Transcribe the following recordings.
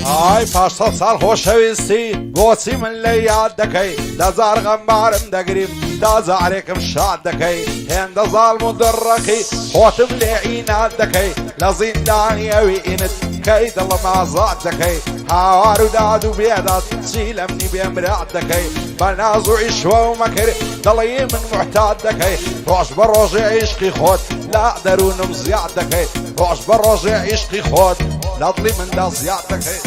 ئای پاشسە ساڵ خۆشەویستی بۆچی من لە یاد دەکەی دەزار غەمبارم دەگریم دازارێکم شاد دەکەی هێندە زاڵم و دڕەقی خۆتم لێ ئینات دەکەی لە زیندانی ئەوی ئینت کەی دڵم ئازاد دەکەی هاوار و داد و بێداد چی لەمنی بێمرات دەکەی بە ناز و ئیشوە و مەکر دڵی من محتات دەکەی ڕۆژ بە ڕۆژێ عیشقی خۆت لا دەروونم زیاد دەکەی ڕۆژ بە ڕۆژێ عیشقی خۆت لە دڵی مندا زیاد دەکەی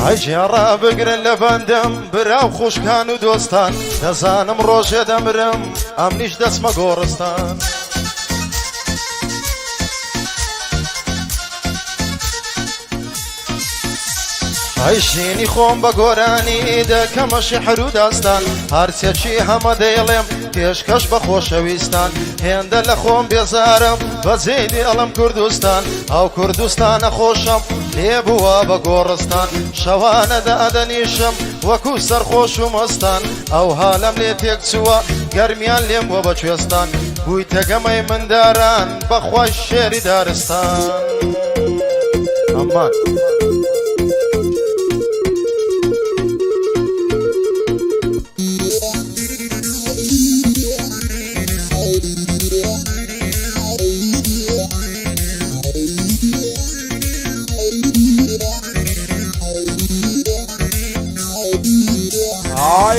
ئەجێڕا بگرن لە بەندەم براو خوشکان و دۆستان دەزانم ڕۆژێ دەمرم ئەمنیش دەچمە گۆڕستان ئەیشینی خۆم بە گۆرانی دەکەمە شیحر و داستان هەرچێکی هەمە دەیڵێم پێشکەش بە خۆشەویستان هێندە لە خۆم بێزارم بە جێدی ئەڵم کوردستان ئەو کوردستانە خۆشم لێبووە بە گۆڕستان شەوانە دادەنیشم وەکو سەرخۆش و مەستان ئەو هالەم لێ تێک چووە گەرمیان لێم وە بە کوێستان بوویتە گەمەی منداران بەخوای شێری دارستان ئەمان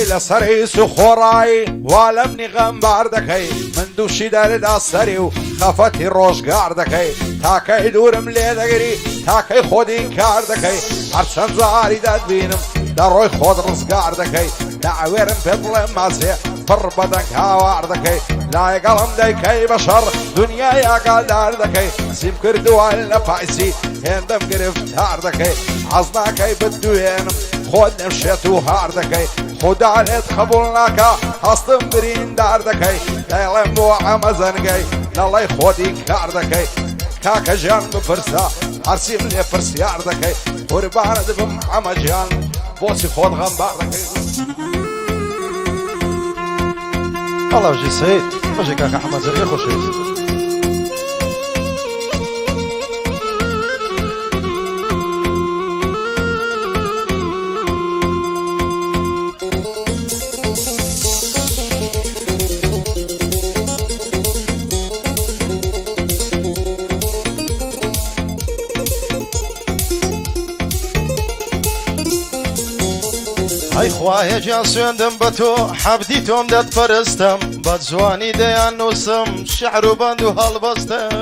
ئای لەسەر هیچ و خۆڕایی وا لەمنی غەمبار دەکەی من دووشی دەردا سەری و خەفەتی ڕۆژگار دەکەی تاکەی دوورم لێ دەگری تاکەی خۆدی کار دەکەی هەرچەند زاری دەتبینم دەڕۆی خۆت ڕزگار دەکەی داوێرم پێ بڵێم مازێ پڕ بەدەنگ هاوار دەکەی لایەگەڵم دەیکەی بەشەڕ دنیای ئاگادار دەکەی سیم کردووە لە پایسی هێندەم گرفتار دەکەی حەز ناکەی بتدوێنم خۆت نەمشێت و هار دەکەی خدا لێت قبول ناکە هەستم بریندار دەکەی دەیڵێم بۆ ئەمە زەنگەی نەڵێی خۆتی کار دەکەی کاکە ژیان بپرسە هەرچیم لێ پرسیار دەکەی قوربانت بم ئەمە گیان بۆچی خۆت غەمبار دەکەی ئەڵاژی سەید خۆشی کاکە حەمەد زەرگێ خۆشەویست ئەی خوایە گیان سوێندم بە تۆ حەبدی تۆم دەتپەرستم بە جوانی دەیان نووسم شیعر و بەند و هەڵبەستم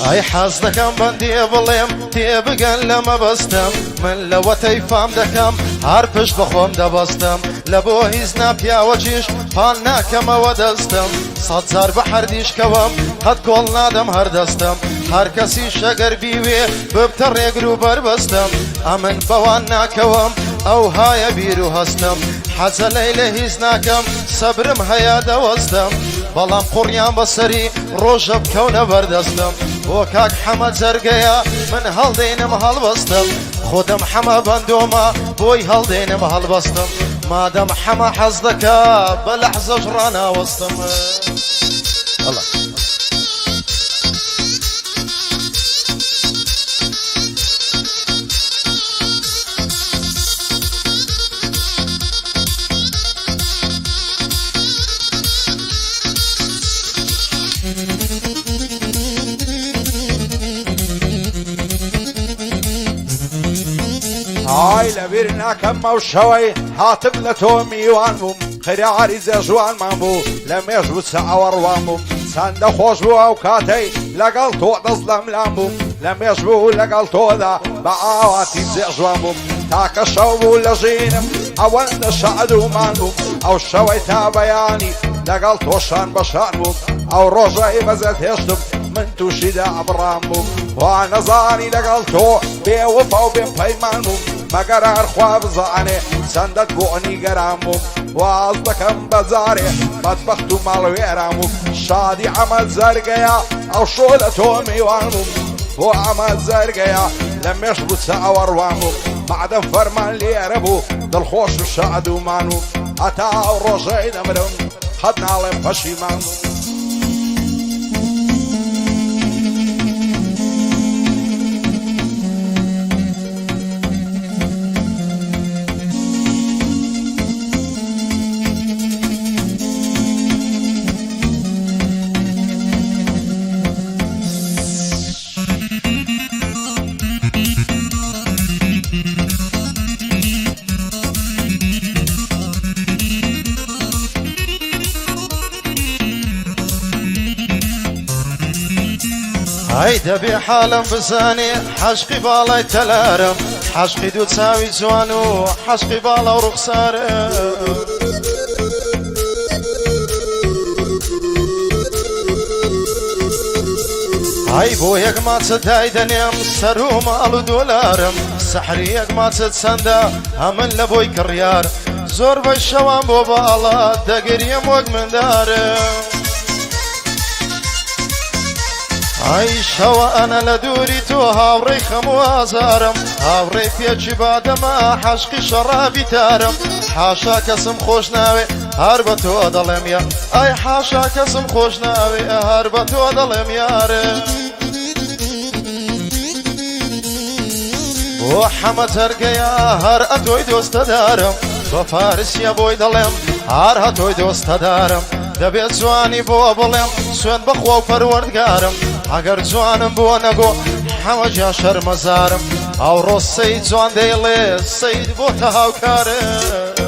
ئەی حەز دەکەم بەندێ بڵێم تێبگەن لەمە بەستم من لەوە تەیفام دەکەم هەر پشت بەخۆم دەبەستم لە بۆ هیچ ناپیاوە چیش پان ناکەمەوە دەستم سەد جار بە هەردیشکەوەم قەت کۆڵ نادەم هەردەستم هەر کەسی شەگەر بیوێ ببتە ڕێگر و بەربەستم ئەمن بەوان ناکەوم ئەو هایە بیر و هەستم حەزە لەی لە هیچ ناکەم سەبرم هەیە دەوەستم بەڵام قوڕیان بەسەری ڕۆژە بکەونە بەردەستم بۆ کاک حەمە جەرگەیە من هەڵدێنم هەڵبەستم خۆدەم حەمە بەندۆمە بۆی هەڵدێنم هەڵبەستم مادەم حەمە حەز دەکا بە لەحزەش ڕاناوەستم ئای لەبیر ناکەم ئەو شەوەی هاتم لە تۆ میوان بووم خریاری زێژوانمان بوو لە مێژ و چاوەڕوان بووم چەندە خۆش بوو ئەو کاتەی لەگەڵ تۆ دەست لەملام بووم لە مێژ بوو لەگەڵ تۆدا بە ئاواتی زێژوان بووم تاکە شەو بوو لە ژینم ئەوەندە شەعد و مان بووم ئەو شەوەی تا بەیانی لەگەڵ تۆشان بەشان بووم ئەو ڕۆژەی بەزەت هێشتم من تووشیدا ئەبڕام بووم وا نەزانی لەگەڵ تۆ بێوەفا و بێم پەیمان بووم مەگەرار خوا بزانێ چەندەت بۆنی گەرام بووم واز دەکەم بەجارێ بەدبەخت و ماڵوێرام بووم شادی ئەمە زەرگەیە ئەو شۆ لە تۆ میوان بووم بۆ ئەمە زەرگەیە لە مێشت بوو چاوەڕوان بووم بعدە فەرمان لێرە بوو دڵخۆش و شاد و مان بووم هەتا ئەو ڕۆژەی دەمرم قەت ناڵێم پەشیمان بووم هەی دەبێ حاڵم بزانێ حەشقی باڵای تەلارم حەشقی دوو چاوی جوان و حەشقی باڵا و ڕوخسارم هەی بۆ یەک ماچە دای دەنێم سەر و ماڵ و دۆلارم سەحری یەک ماچە چەندە هەمن لە بۆی کڕیار زۆر بە شەوان بۆ باڵا دەگەریم وەک مندارم ئای شەوە ئەنە لە دووری تۆ هاوڕێی خەم و ئازارم هاوڕێی پێچی بادەمە حەشقی شەڕابی تارم حاشا کەسم خۆش ناوێ هەر بە تۆ دەڵێم یا ئای حاشا کەسم خۆش ناوێ هەر بە تۆ دەڵێم یارم بۆ حەمە تەرگەیە هەر ئەتۆی دۆستە دارم بە فارسیە بۆی دەڵێم هەر هەتۆی دۆستە دارم دەبێت جوانی بۆ بڵێم سوێن بەخوا و پەروەردگارم ئەگەر جوانم بۆ نەگۆ حەمە جا شەرمەزارم ئەو ڕۆ سەید جوان دەیڵێ سەید بۆتە هاوکارم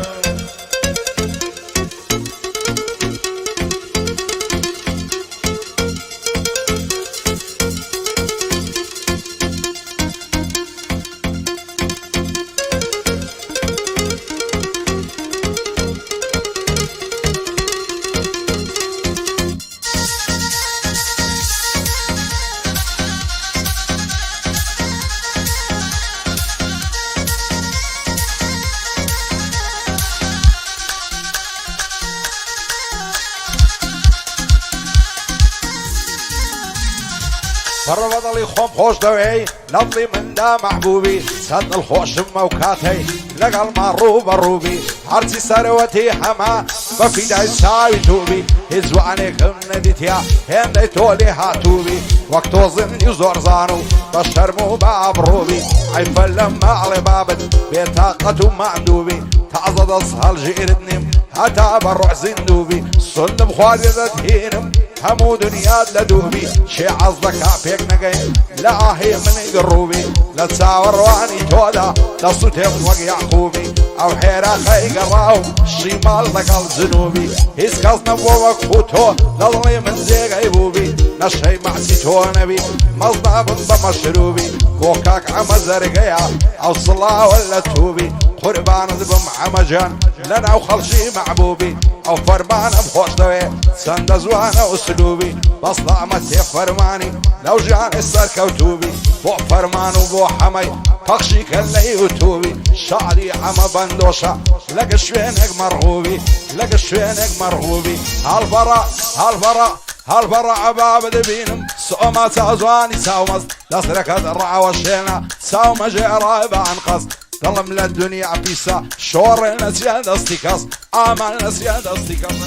بەڕەوەدڵی خۆم خۆش دەوێی لەڵی مندا مەحبوبی چەند دڵخۆشم ئەو کاتەی لەگەڵمان ڕوو بەڕووبی هەرچی سەرەوەتی هەما بە فیدای چاوی تووبی هیچ جوانێکم نەدیتیا هێندەی تۆ لێ هاتووبی وەک تۆ زندی و زۆر زان و بە شەرم و بە ئابڕووبی عیبە لە ماڵێ بابت بێتاقەت و ماندووبی تازە دەست هەڵژێرت نیم هەتا بە ڕۆح زیندووبی سندم خوازێ دەتهێنم هەموو دنیات لە دووبی شێ عەز دەکا پێک نەگەین لە ئاهێ منی گڕووبی لە چاوەڕوانی تۆدا دەسووتێم وەک یاعقوبی ئەو حێراقەی گەڕاوم شیماڵ لەگەڵ جنوبی هیچ کەس نەبووە وەکو تۆ دەڵێ من جێگەی بووبی نەشەی مەعسی تۆ نەبی مەز نابن بە مەشروبی بۆ کاک ئەمە زەرگەیە ئەو سڵاوە لە تووبی قوربانت بم ئەمەجان لە ناو خەڵکی مەحبوبی ئەو فەرمانم خۆش دەوێ چەندە جوانە ئوسلوبی بەسڵە ئەمە تێ فەرمانی لەو ژیانی سەرکەوتوبی بۆ فەرمان و بۆ حەمەی پەخشی کە لە یوتوبی شعری ئەمە بەندۆشە لەگە شوێنێک مەرغوبی لەگە شوێنێک مەرغوبی هەڵبەڕە هەڵبەڕە هەڵبەڕە ئەبا بدەبینم سۆمە چاوجوانی چاومەست دەستەکەت ڕاوە شێنە چاومەژێڕای بە ئەنقەس دڵم لە دنیا پیسە شۆڕێ نەچیان دەستی کەس ئامان نەچیان دەستی کەس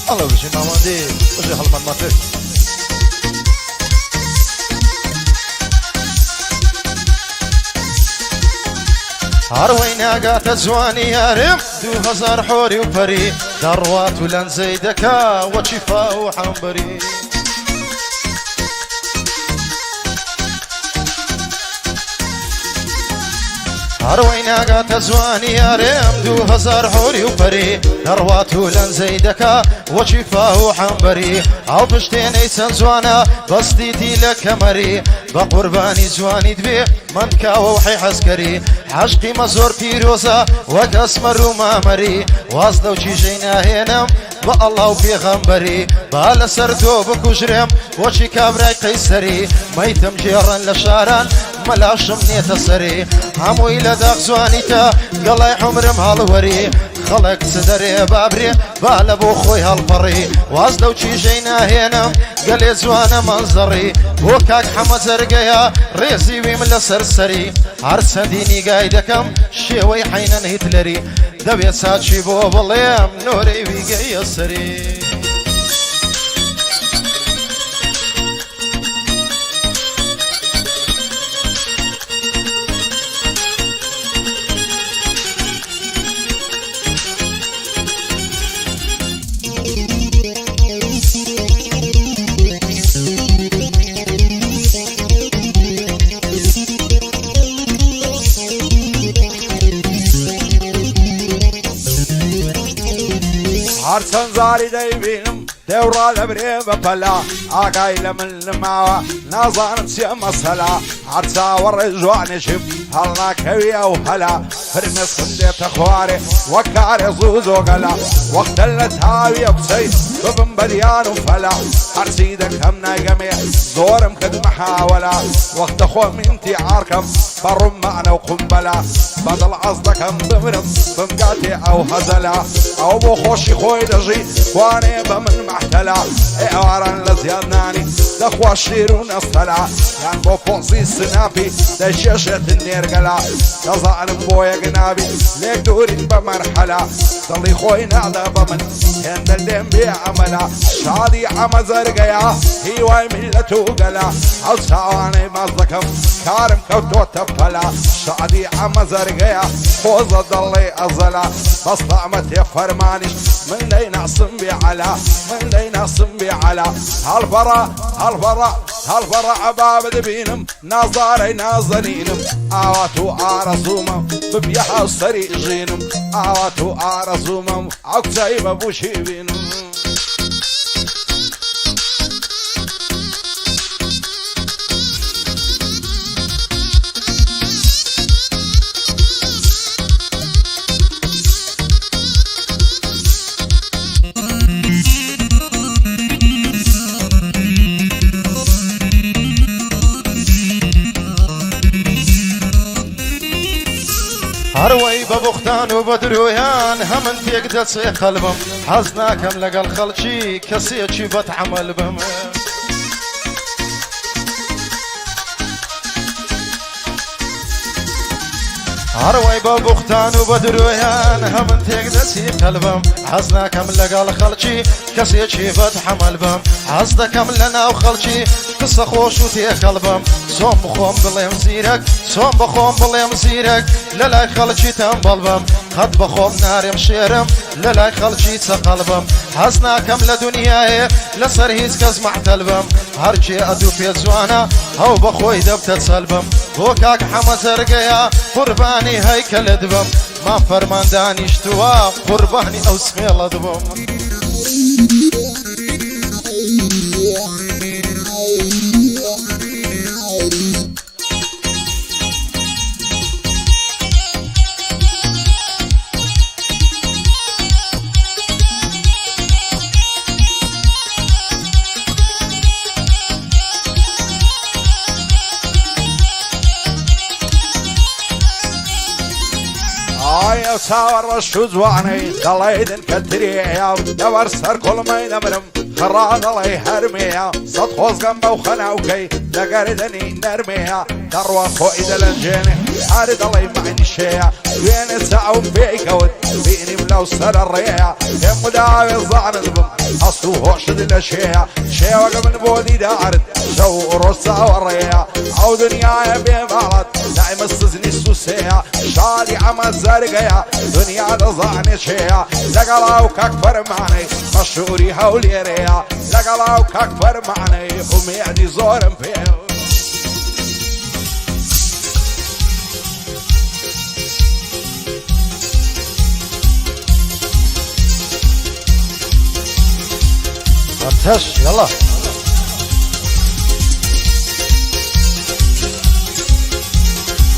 ئەڵە بژین ماوەندی بژێ هەڵمان ماتر هەروەی ناگاتە جوانی یارم 2000 حۆری و پەری دەڕوات و لەنجەی دەکا وەچیفا و حەمبەری هروينا قات زواني يا ريم 2000 حوري وفري ثرواتو لن زيدك وشفاه حنبري او بشتيني سنزوانا بسطيتي لك مري بقرباني زواني دبي من كاوحي حسكري عشقي مزور بيروزا وكاسمر وما مري واصلو شي جينا هنم بالله وبيغمبري بالا سردو بكوجرم وشي كابراي قيسري ميتم جيران لشاران ملاش منيت سري همو إلى داغ زوانيتا قلاي حمرم هالوري خلق سدري بابري بالا بو خوي هالفري واصلو شي جينا هنم قالي زوانا منظري وكاك حمد زرقيا ريزي ويملا سرسري عرسا ديني قايدكم شيوي حينا هتلري دبي ساتشي بو باليم نوري ويقيا سري عرسان زاري دايبينم دورا لبري بفلا آقاي لمن الماوى نازان بسيما الصلاة عرسا والرجوان شب هلنا كوية وهلا فرمي صنديت اخواري وكاري زوزو قلا وقت اللي تاوي بسي ببن بديان وفلا عرسيدك همنا جميع زورم كد محاولة وقت اخو منتي عاركم برم معنا وقنبلة بدل عصدك ضمرم بمقاتي او هزلا او بخوشي خوي دجي واني بمن محتلا اعوارا لزيادناني دخوا الشيرون الصلاة كان بو فوزي سنابي دشاشة النيرقلا تظعن بويا قنابي ليك دورين بمرحلة ضلي خوي نعدا بمن هند الليم بيعملا شادي عما زرقيا هي واي ملتو قلا او ساواني مزدكم كارم كوتو تفلا شادي عما زرقيا فوز ضلي ازلا بس طعمت يفرمانيش من لين اصم بعلا من لين اصم بعلا هالفرا عباب دبينم ناظاري نازنينم اواتو ارسومم ببيحة الصري جينم اواتو ارسومم عكساي ببوشي بينم هروي ببختان وبدرويان هم انت قدس قلبم حزناكم لقى الخلشي كسيتشي بتعمل بهم هروي ببختان وبدرويان هم انت قدس قلبم حزناكم لقى الخلشي كسيتشي بتعمل بهم حزناكم لنا وخلشي قصة خوش وتي قلبم صوم بخوم بالله مزيرك صوم بخوم بالله مزيرك للا خلشي تنبلبم خد بخوم نار مشيرم للا خلشي تقلبم حسنا كم لدنياي لسرهيز كزمع تلبم هرشي ادو في زوانا او بخوي دبت تسلبم وكاك حمد زرقيا قرباني هيكل دبم ما فرمان داني اشتوا قرباني او سميل دبم يا ساور الشوزواني دليدن كالدريع دور سر كل ما ينمرم خراد الله يحرميها صد خوز قنبا وخناوكي لقردني نرميها تروى خوئد لنجيني حارد الله يمعني شيا وين ساعون بيك ود بيني ملو سر الريا كم مداوي الظعن البم أصلو هوش دل شيا شيا وقم بودي دارد شو رصا والريا او دنيا بيبالت دائم السزني السوسيا شادي عمد زرقيا دنيا دظعني شيا لقلاوك اكبر معني مشهوري هولي ريا لقلاوك اكبر معني وميعدي زورم فيه تش يلا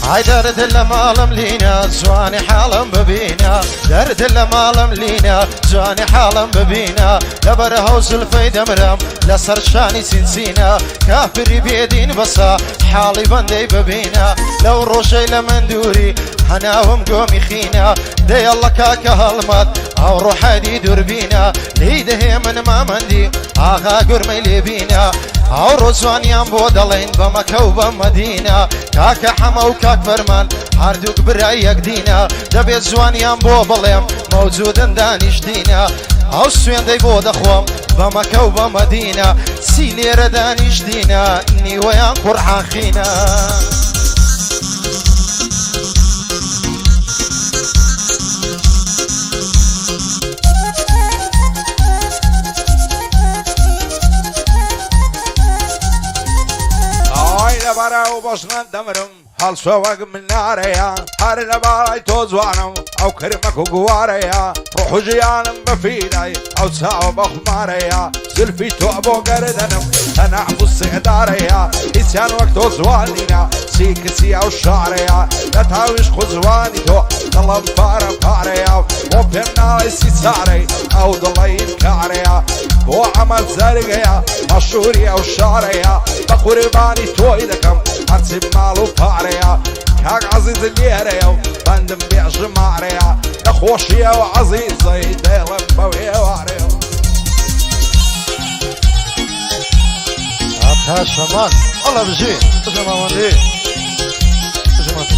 هاي درد المالم لينا زواني حالم ببينا درد المالم لينا زواني حالم ببينا لبره زلفي دمرم لسر شاني سنسينا كافر بيدين بسا حالي بندي ببينا لو روشي لمندوري هناهم قومي خينا دي الله كاكا هالمات او روحي دي دربينا ليده من ما مندي آغا قرمي لبينا او روزوانيان بودلين بمكة وبمدينة كاكا حما وكاك فرمان هاردوك برايك دينا دبي زوانيان بوبليم موجودن دانيش دينا او سوين دي بود اخوام بمكة وبمدينة سيلير دانيش دينا نيويان قرحان خينا لبرا وبشنا دمرم هل سواق من ناريا هر لبراي توزوانم او كرمك وقواريا روحو جيانم بفيداي او ساو بخماريا زلفي توابو قردنم تنعفو السعداريا إسيان وقت زوانينا سيكسي او شعريا لا تاويش خزواني تو ظلم فاريا وبيمنا ليسي ساري او ضلين كاريا هو عمل زرقيا مشهوري او شعريا بقرباني تو إذاكم هرسب مالو فاريا كاك عزيز الليريا بندم بيع جماريا نخوشيا وعزيزي ديلم بويا واريا ها شمان الله بجي شمان دي شمان دي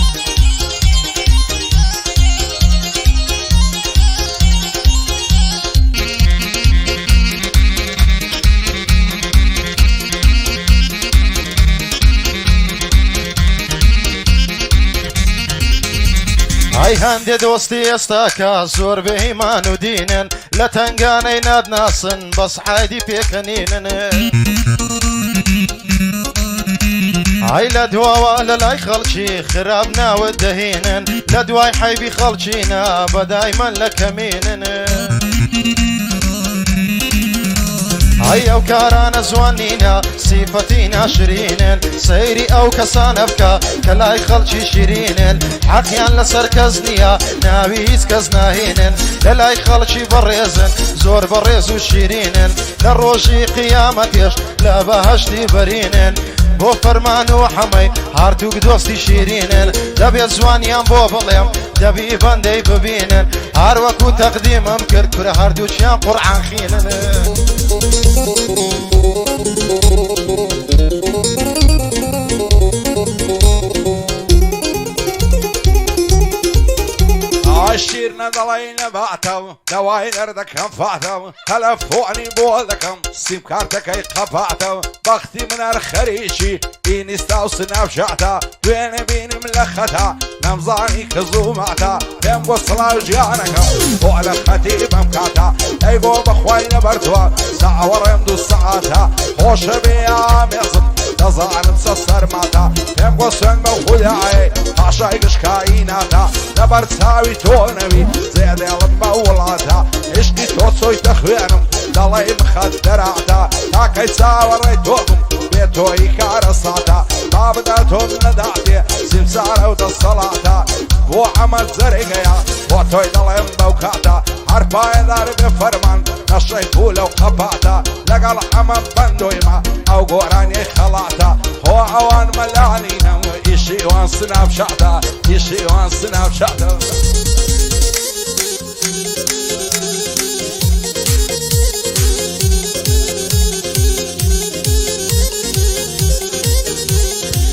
هاي هندي دوستي استاكا زور بإيمان ودينن لا تنقاني ناد ناسن بس حايدي بيكنينن هاي لدوا ولا لا يخلشي خرابنا ودهينن لدواي حيبي خلشينا بدايما لكمينن هاي او كارانا زوانينا صفتينا شرينن سيري او كسانبكا كلاي خلشي شيرينن حقيان لسركزنيا ناويز كزناهينن للاي خلشي بريزن زور بريز وشيرينن للروشي قيامتيش لا بهشتي برينن بو فرمان وحمي هاردوك دوستي شيرينن دبي زوانيان بو بليم دبي بندي ببينن هاروكو تقديم امكر كره هاردوشيان قرعان خينن عشيرنا ضلينا بعتو دواي نردك انفعتو تلفوني بولدكم سيم كارتك يقفعتو بختي من الخريشي انستا وسناب شعتا دوين بيني ملختا نمزاني كزومعتا كم وصلا وجيانكم وعلى خطيب مكاتا ايبو بخوينا برتوا ساعة ورا يمدو ساعتا خوش بيا ميصم تظاهر مسسر ماتا كم وصن بخدعي عشايقش كايناتا لبرتاوي تونوي زيادة لما ولاتا اشتي توصوي تخوينم دالي مخدراتا تاكي ساوري توكم بيتوي كارساتا بابداتون ندعتي سمسارة ودا الصلاة بو عمل زرقيا وطوي دالي مبوكاتا حرفاي دار بفرمان نشري فولو قباتا لقال عمل بندويما او قوراني خلاتا هو عوان ملعنينا وإشي وان سناب شعتا إشي وان سناب شعتا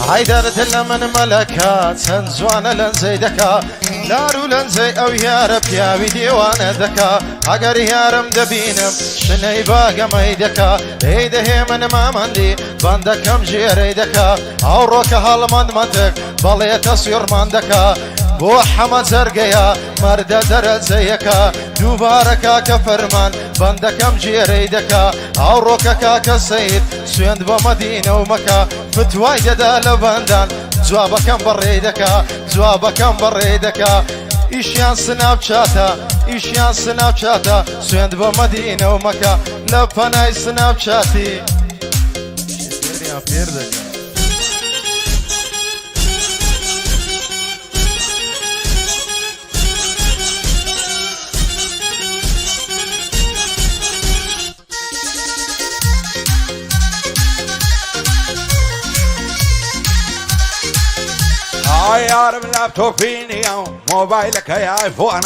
عيدرت من ملكات سنزوان لنزي دكا لارو لنزي او يارب يا ديوان دكا اگر يارم دبينم شني باقا ميدكا ايده من ما مندي بندكم جيري دكا او روكا هالمند متك بلي تصير مندكا بو حمد زرقيا مرد درد زيكا دوباركا كفرمان بندكم جيري دكا او روكا كسيد سويند بمدينة ومكا فتواي ددا لبندان جوابكم بريدكا جوابكم بريدكا ئیشیان سناو چاتە ئیشیان سناو چاتە سوێند بۆ مەدینە و مەکە لە پەنای سناو چاتی پێر دەکە يارم لابتوبيني موبايلك يا ايفون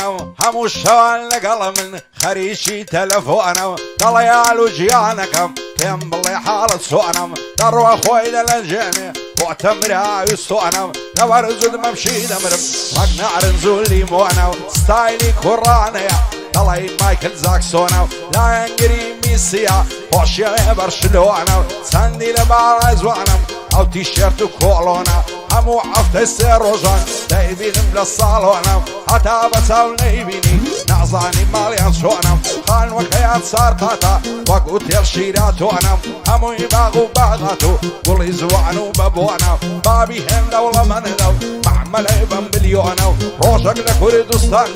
همو الشوال لقل من خريشي تلفون طلع يا لوجيانكم كم بالله حالة سؤنم دروا خوي للجامع وتمرها يسؤنم نورزود ممشي دمرم مقنع رنزولي مونو ستايلي كورانيا طلع مايكل زاكسونو لا ينقري ميسيا وشي برشلونة ساندي لبارز وعنم او تيشيرت وكولونا همو عفت السيروجان دايبينم للصالونة حتى بتاو نيبيني نعزاني ماليان شونم خان وكيات سارقاتا وقوت الشيرات وانم همو يباغو باغاتو قولي زوانو بابوانا بابي هم دولة من دو معمل ايبا مليونو روشك لكردستان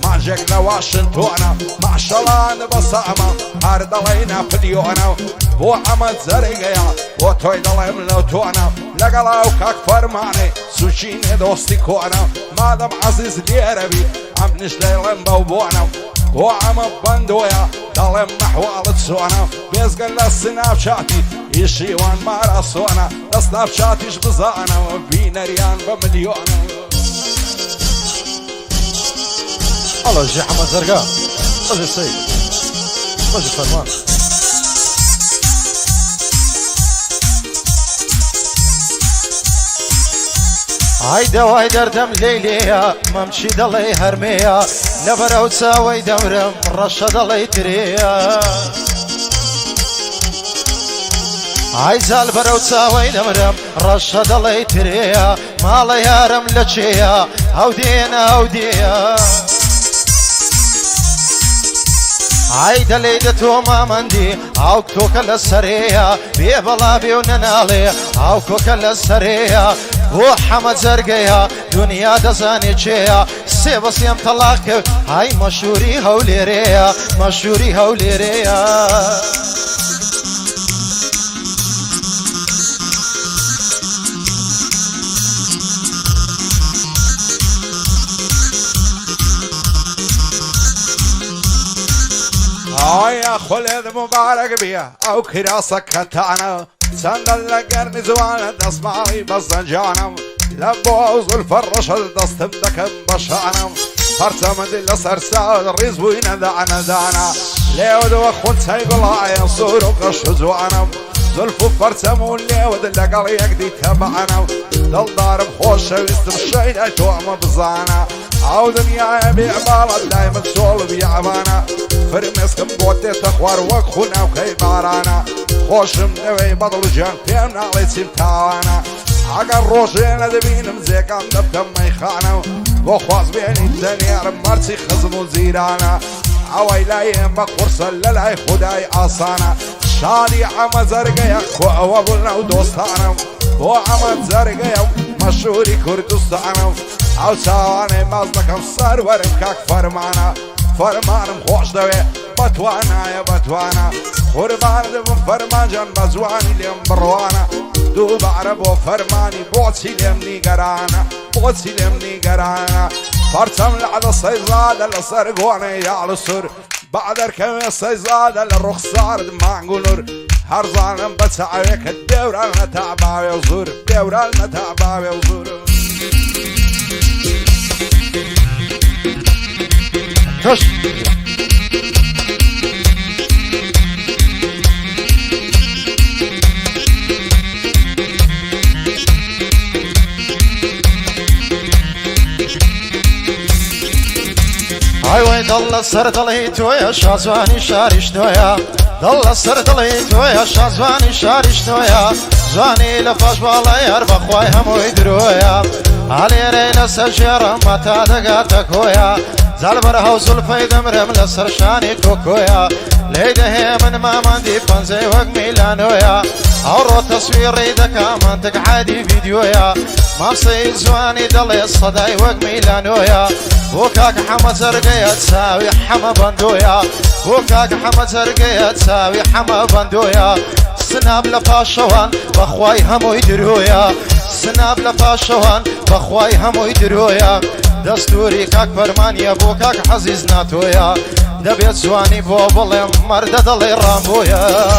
ماجك لواشنطونا ما شاء الله انا بصامة هارد علينا فليونو بو عمد زرقيا وتوي دلي منو تونا لقلاو كاك فرماني سوشين دوستي كونا مادام عزيز ليربي عم نشلي لنبا وبونا وعم بندويا دلي محوالة سونا بيزقل للسناب شاتي يشيوان مارا سونا لسناب شاتيش بزانا وبينا ريان بمليونا الله جي حمد زرقاء ماجي السيد ماجي فرمان هايدا وايدر دم ليليا ممشي دلي هرميا لبرو تساوي دمرم رشا دلي تريا عايزال برو تساوي دمرم رشا دلي تريا مالا يارم لچيا هودينا عايدة ليدتو ما مندي او كوكا للسرية بيبلا بيوننالي او كوكا للسرية وحمد زرقيا دنيا دزاني جيا سيبس يم طلاق هاي مشهوري هوليريا مشهوري هوليريا يا خلد مبارك بيا او كراسك كتانا سندل لقرني زوانا تسمعي بزنجانم لبوز الفرش دستم دكم بشانم فرتم دل سرسا الريز وين دعنا ليود وخون سايب الله ينصور وقش زوانم زلفو فرتم وليود لقل يقدي تبعنا دل ضارب خوش ويستم الشيد ايتوام بزانا او دنيا بعبالة دايما سول بيعبانا فرمسكم بوتي تخوار وكخونا وكيبارانا خوشم نوي بطل جان فيمنا ليتسيم تاوانا عقل روشينا دبين مزيقام دبتم ميخانا وخواز بيني الدنيا مرسي خزم وزيرانا عوي لايم بقرصة للاي خداي آسانا شادي عم زرقيا وابلنا ودوستانا وعم زرقيا مشهوري كردستانا او ساواني مازدكم سرورم كاك فرمانا فرمانم خوش دوي بتوانا يا بتوانا قربان دم فرمان جان بزواني ليم بروانا دو بعرب وفرماني بوتسي ليم نيقرانا بوتسي ليم نيقرانا فرتم لعد الصيزادة لسرقواني يا السر بعد اركم الصيزادة للرخصار دمانقو نور هرزانم بتسعيك الدورة تعباوي وزور الدورة تعباوي وزور هش هاي وين ضل السر ضليتو يا شازواني شاري شنويا ضل السر ضليتو يا شازواني شاري شنويا زواني لفاش بالله يربى خواي همو يدرويا علي رينا سجيرا متى دقاتك ويا زالبر هوزل فايدة مرم لسرشاني كوكويا ليده هي من ماماندي فانزي وق ميلانويا عرو تصويري دكا منطق عادي فيديويا ما بصير زواني دلي الصداي وق ميلانويا وكاك حمد زرقية تساوي حما بندويا وكاك حمد زرقية تساوي حما بندويا سناب لفاشوان بخواي همو يدرويا سناب لفاشوان بخواي همو يدرويا دستوري كاك فرمانيا بو كاك حزيز ناتويا دبيت زواني بو بلي مرد دلي رامبويا